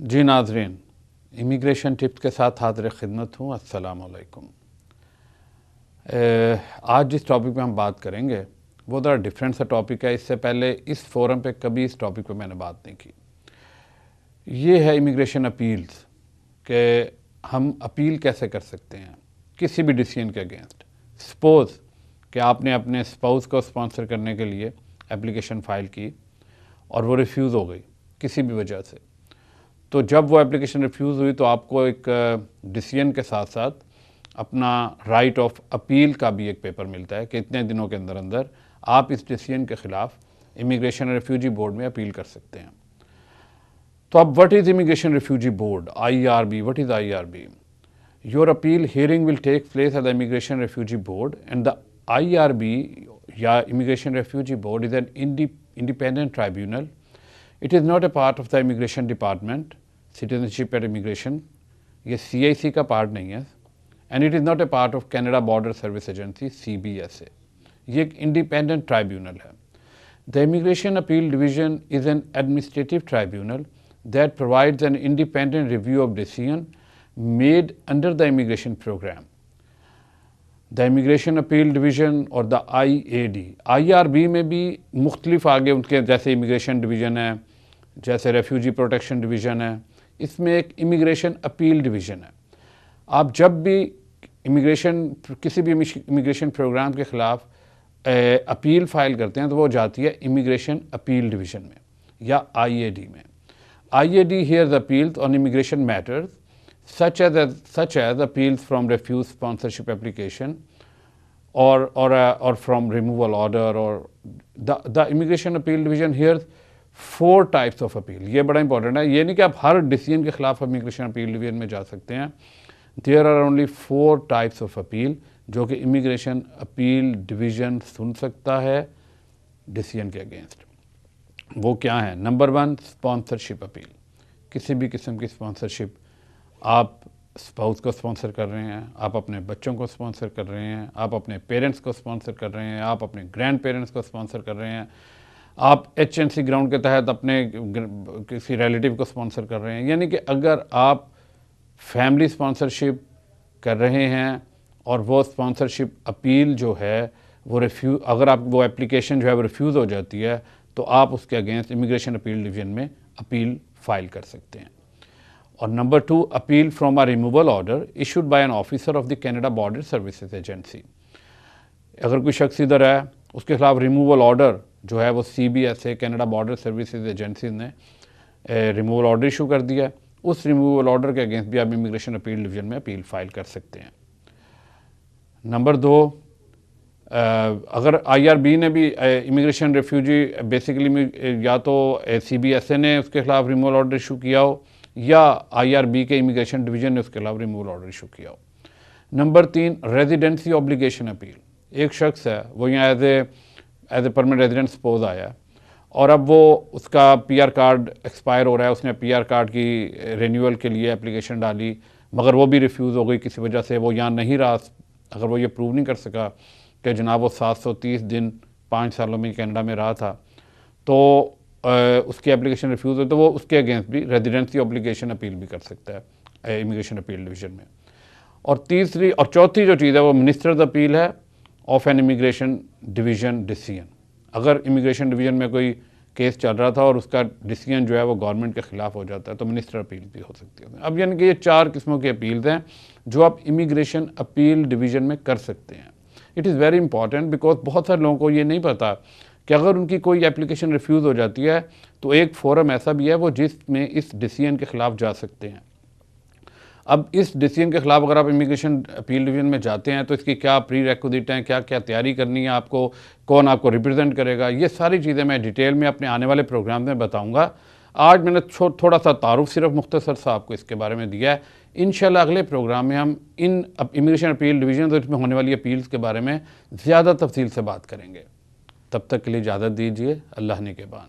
जी नाज़रीन, immigration tips के साथ हाज़िर खिदमत हूँ। अस्सलाम वालेकुम। आज जिस टॉपिक पे हम बात करेंगे वो ज़रा डिफरेंट सा टॉपिक है। इससे पहले इस फोरम पे कभी इस टॉपिक पे मैंने बात नहीं की। ये है इमिग्रेशन अपील्स कि हम अपील कैसे कर सकते हैं किसी भी डिसीजन के अगेंस्ट। सपोज़ कि आपने अपने स्पाउस को स्पॉन्सर करने के लिए एप्लीकेशन फ़ाइल की और वो रिफ्यूज़ हो गई किसी भी वजह से। तो जब वो एप्लीकेशन रिफ्यूज़ हुई तो आपको एक डिसीजन के साथ साथ अपना राइट ऑफ अपील का भी एक पेपर मिलता है कि इतने दिनों के अंदर अंदर आप इस डिसीजन के ख़िलाफ़ इमिग्रेशन और रेफ्यूजी बोर्ड में अपील कर सकते हैं। तो अब what is immigration refugee board, IRB? What is IRB? Your appeal hearing will take place at the immigration refugee board and the IRB या immigration refugee board is an independent tribunal. It is not a part of the immigration department, citizenship and immigration. ये CIC का part नहीं है and it is not a part of Canada Border Service Agency CBSA. ये एक independent tribunal है. The Immigration Appeal Division is an administrative tribunal that provides an independent review of decision made under the immigration program. The immigration appeal division और the IRB में भी मुख्तलिफ आगे उनके जैसे इमिग्रेशन डिवीज़न है, जैसे रेफ्यूजी प्रोटेक्शन डिवीज़न है, इसमें एक इमिग्रेशन अपील डिवीज़न है। आप जब भी किसी भी इमिग्रेशन प्रोग्राम के ख़िलाफ़ अपील फ़ाइल करते हैं तो वो जाती है इमिग्रेशन अपील डिवीज़न में या IAD में। IAD hears appeals on immigration matters such as appeals from refused sponsorship application or from removal order, or the immigration appeal division hears 4 types of appeal. ये बड़ा इंपॉर्टेंट है। ये नहीं कि आप हर डिसीजन के खिलाफ इमिग्रेशन अपील डिवीजन में जा सकते हैं। There are only 4 types of appeal जो कि इमिग्रेशन अपील डिवीजन सुन सकता है डिसीजन के अगेंस्ट। वो क्या है? Number 1, sponsorship appeal. किसी भी किस्म की स्पॉन्सरशिप, आप स्पाउस को स्पॉन्सर कर रहे हैं, आप अपने बच्चों को स्पॉन्सर कर रहे हैं, आप अपने पेरेंट्स को स्पॉन्सर कर रहे हैं, आप अपने ग्रैंड पेरेंट्स को स्पॉन्सर कर रहे हैं, आप HNC ग्राउंड के तहत अपने किसी रिलेटिव को स्पॉन्सर कर रहे हैं। यानी कि अगर आप फैमिली स्पॉन्सरशिप कर रहे हैं और वो स्पॉन्सरशिप अपील जो है वो अगर आप वो एप्लीकेशन जो है वो रिफ्यूज़ हो जाती है तो आप उसके अगेंस्ट इमिग्रेशन अपील डिवीजन में अपील फ़ाइल कर सकते हैं। और number 2, appeal from a removal order issued by an officer of the Canada border services agency. अगर कोई शख्स इधर है, उसके खिलाफ रिमूवल ऑर्डर जो है वो CBSA Canada border services agency ने रिमूवल ऑर्डर इशू कर दिया। उस रिमूवल ऑर्डर के अगेंस्ट भी आप इमिग्रेशन अपील डिवीजन में अपील फाइल कर सकते हैं। नंबर 2, अगर IRB ने भी इमिग्रेशन रेफ्यूजी बेसिकली या तो CBSA ने उसके खिलाफ रिमूवल ऑर्डर इशू किया हो या IRB के इमिग्रेशन डिवीजन ने उसके खिलाफ रिमूवल ऑर्डर इशू किया हो। Number 3, residency obligation appeal. एक शख्स है वो यहाँ as a permanent resident suppose आया और अब वो उसका PR कार्ड एक्सपायर हो रहा है, उसने PR कार्ड की रिन्यूअल के लिए एप्लीकेशन डाली मगर वो भी रिफ्यूज़ हो गई किसी वजह से, वो यहाँ नहीं रहा। अगर वो ये प्रूव नहीं कर सका कि जनाब वो 730 दिन 5 सालों में कनाडा में रहा था तो उसकी एप्लीकेशन रिफ्यूज़ हो तो वो उसके अगेंस्ट भी रेजिडेंसी ऑब्लिगेशन अपील भी कर सकता है इमिग्रेशन अपील डिवीजन में। और तीसरी और चौथी जो चीज़ है वो मिनिस्टर्स अपील है of an immigration division decision. अगर इमिग्रेशन डिवीजन में कोई केस चल रहा था और उसका डिसीजन जो है वो गवर्नमेंट के ख़िलाफ़ हो जाता है तो मिनिस्टर अपील भी हो सकती है। अब यानी कि ये 4 किस्मों की अपील्स हैं जो आप इमिग्रेशन अपील डिवीजन में कर सकते हैं। It is very important because बहुत सारे लोगों को ये नहीं पता कि अगर उनकी कोई एप्लीकेशन रिफ्यूज़ हो जाती है तो एक फोरम ऐसा भी है वो जिसमें इस डिसीजन के ख़िलाफ़ जा सकते हैं। अब इस डिसीजन के ख़िलाफ़ अगर आप इमिग्रेशन अपील डिवीजन में जाते हैं तो इसकी क्या प्री रेक्विजिट हैं, क्या क्या तैयारी करनी है आपको, कौन आपको रिप्रेजेंट करेगा, ये सारी चीज़ें मैं डिटेल में अपने आने वाले प्रोग्राम में बताऊँगा। आज मैंने थोड़ा सा तारुफ सिर्फ मुख्तसर सा आपको इसके बारे में दिया है। इंशाल्लाह अगले प्रोग्राम में हम इन इमिग्रेशन अपील डिवीजन और इसमें होने वाली अपील्स के बारे में ज़्यादा तफसील से बात करेंगे। तब तक के लिए इजाज़त दीजिए। अल्लाह ने के बाद।